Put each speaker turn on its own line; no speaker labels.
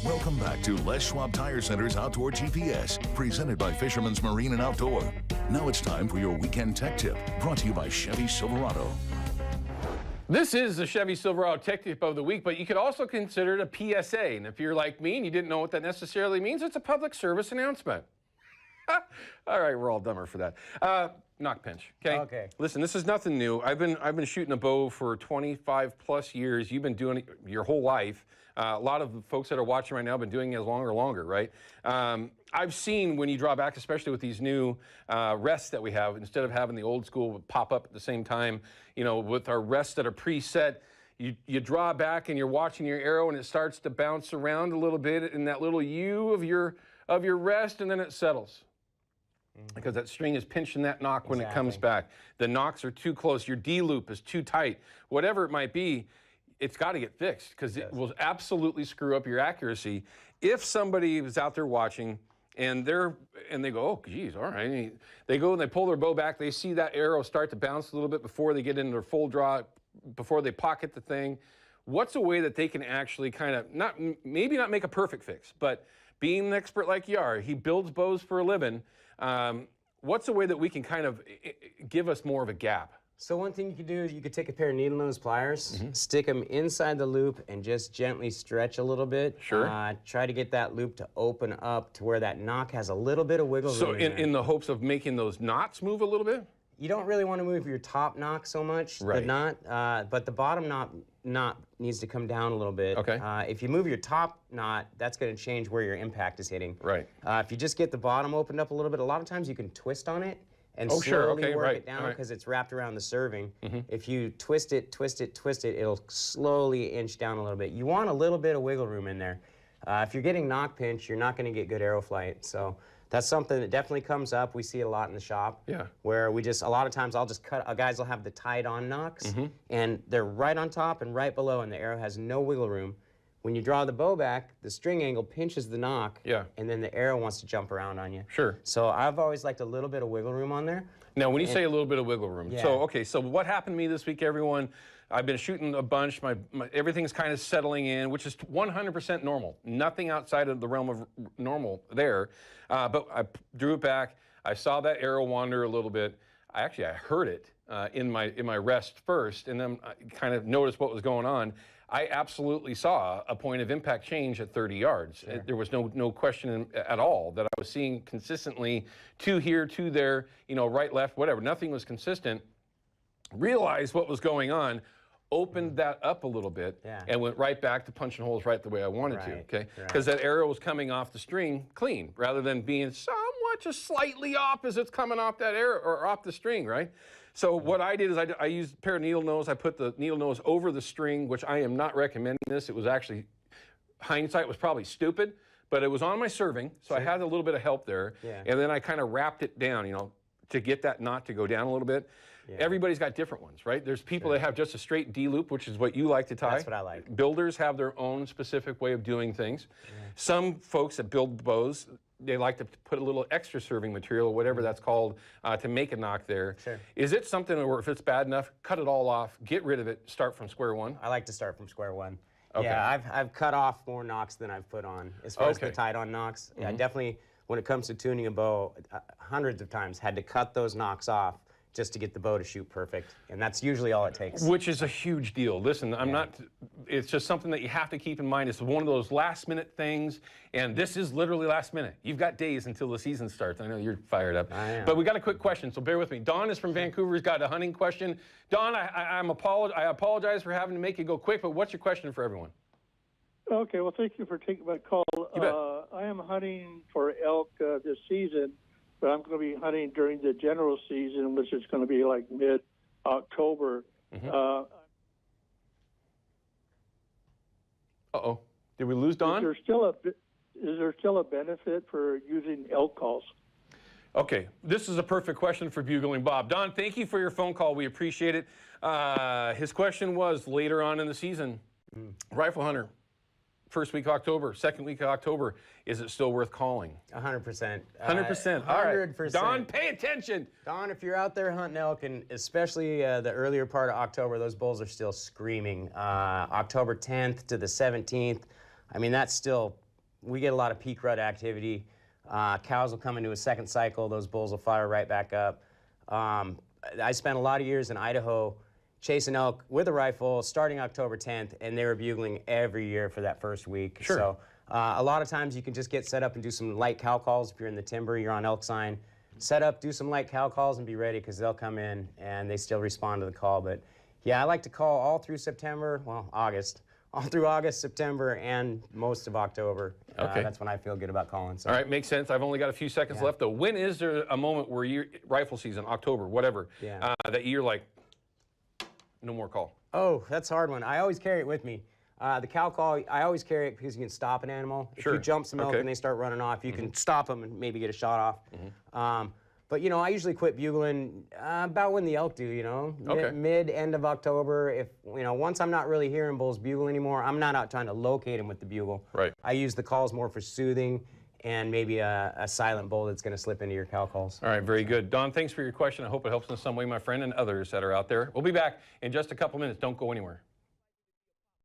Welcome back to Les Schwab Tire Center's Outdoor GPS, presented by Fisherman's Marine and Outdoor. Now it's time for your weekend tech tip, brought to you by Chevy Silverado.
This is the Chevy Silverado Tech Tip of the Week, but you could also consider it a PSA. And if you're like me and you didn't know what that necessarily means, it's a public service announcement. All right, we're all dumber for that. Nock pinch, okay?
Okay.
Listen, this is nothing new. I've been shooting a bow for 25 plus years. You've been doing it your whole life. A lot of the folks that are watching right now have been doing it as longer, right? I've seen when you draw back, especially with these new rests that we have, instead of having the old school pop up at the same time, you know, with our rests that are preset, you draw back and you're watching your arrow and it starts to bounce around a little bit in that little U of your rest, and then it settles. Because that string is pinching that nock when it comes back. The nocks are too close. Your D loop is too tight. Whatever it might be, it's got to get fixed because it will absolutely screw up your accuracy. If somebody is out there watching and they go, oh, geez, all right. They go and they pull their bow back. They see that arrow start to bounce a little bit before they get into their full draw, before they pocket the thing. What's a way that they can actually kind of maybe not make a perfect fix, but being an expert like you are, he builds bows for a living. What's a way that we can kind of give us more of a gap?
So one thing you could do is you could take a pair of needle nose pliers, stick them inside the loop, and just gently stretch a little bit.
Sure.
Try to get that loop to open up to where that nock has a little bit of wiggle room.
So in the hopes of making those knots move a little bit?
You don't really want to move your top knock so much,
right.
the knot, but the bottom knot needs to come down a little bit.
Okay.
If you move your top knot, that's going to change where your impact is hitting.
Right.
If you just get the bottom opened up a little bit, a lot of times you can twist on it and slowly work it down because it's wrapped around the serving. If you twist it, it'll slowly inch down a little bit. You want a little bit of wiggle room in there. If you're getting nock pinch, you're not going to get good arrow flight. So that's something that definitely comes up. We see it a lot in the shop.
Yeah.
Where a lot of times I'll just cut, guys will have the tied on nocks, and they're right on top and right below, and the arrow has no wiggle room. When you draw the bow back, the string angle pinches the nock, and then the arrow wants to jump around on you.
Sure.
So I've always liked a little bit of wiggle room on there.
Now, when you say a little bit of wiggle room, so what happened to me this week, everyone? I've been shooting a bunch. Everything's kind of settling in, which is 100% normal. Nothing outside of the realm of normal there. But I drew it back. I saw that arrow wander a little bit. I heard it in my rest first, and then I kind of noticed what was going on. I absolutely saw a point of impact change at 30 yards. Sure. There was no question at all that I was seeing consistently two here, two there, right, left, whatever. Nothing was consistent. Realized what was going on, opened that up a little bit, and went right back to punching holes right the way I wanted to, okay? Because that arrow was coming off the string clean, rather than being somewhat just slightly off as it's coming off that arrow, or off the string, right? So what I did is I used a pair of needle nose. I put the needle nose over the string, which I am not recommending this. It was actually, hindsight was probably stupid, but it was on my serving, so I had a little bit of help there. And then I kind of wrapped it down, to get that knot to go down a little bit. Everybody's got different ones, right? There's people that have just a straight D loop, which is what you like to tie.
That's what I like.
Builders have their own specific way of doing things. Some folks that build bows, they like to put a little extra serving material, whatever that's called, to make a nock there.
Sure.
Is it something where if it's bad enough, cut it all off, get rid of it, start from square one?
I like to start from square one.
Okay.
Yeah, I've cut off more nocks than I've put on. As far as the tied on nocks, I definitely, when it comes to tuning a bow, hundreds of times had to cut those nocks off just to get the bow to shoot perfect. And that's usually all it takes.
Which is a huge deal. Listen, it's just something that you have to keep in mind. It's one of those last minute things, and this is literally last minute. You've got days until the season starts. I know you're fired up.
I am.
But we got a quick question, so bear with me. Don is from Vancouver. He's got a hunting question. Don, I apologize for having to make you go quick, but what's your question for everyone?
Okay, well, thank you for taking my call.
You bet.
I am hunting for elk this season, but I'm going to be hunting during the general season, which is going to be like mid-October.
Uh-oh. Did we lose Don?
Is there still a benefit for using elk calls?
Okay, this is a perfect question for Bugling Bob. Don, thank you for your phone call. We appreciate it. His question was later on in the season, rifle hunter, first week of October, second week of October, is it still worth calling?
100%.
100%. All right.
100%.
Don, pay attention.
Don, if you're out there hunting elk, and especially the earlier part of October, those bulls are still screaming. October 10th to the 17th, I mean, that's still we get a lot of peak rut activity. Cows will come into a second cycle. Those bulls will fire right back up. I spent a lot of years in Idaho chasing elk with a rifle starting October 10th, and they were bugling every year for that first week.
Sure.
So a lot of times you can just get set up and do some light cow calls. If you're in the timber, you're on elk sign. Set up, do some light cow calls, and be ready, because they'll come in and they still respond to the call. But yeah, I like to call all through September, well, August. All through August, September, and most of October.
Okay.
That's when I feel good about calling. So.
All right, makes sense. I've only got a few seconds left, though. When is there a moment where you rifle season, October, whatever, that you're like, no more call?
Oh, that's a hard one. I always carry it with me. The cow call, I always carry it because you can stop an animal.
Sure.
If you jump some elk and they start running off, you can stop them and maybe get a shot off. But, you know, I usually quit bugling about when the elk do, you know, end of October. If, you know, once I'm not really hearing bulls bugle anymore, I'm not out trying to locate them with the bugle.
Right.
I use the calls more for soothing and maybe a silent bull that's going to slip into your cow calls.
All right, very good. Don, thanks for your question. I hope it helps in some way, my friend, and others that are out there. We'll be back in just a couple minutes. Don't go anywhere.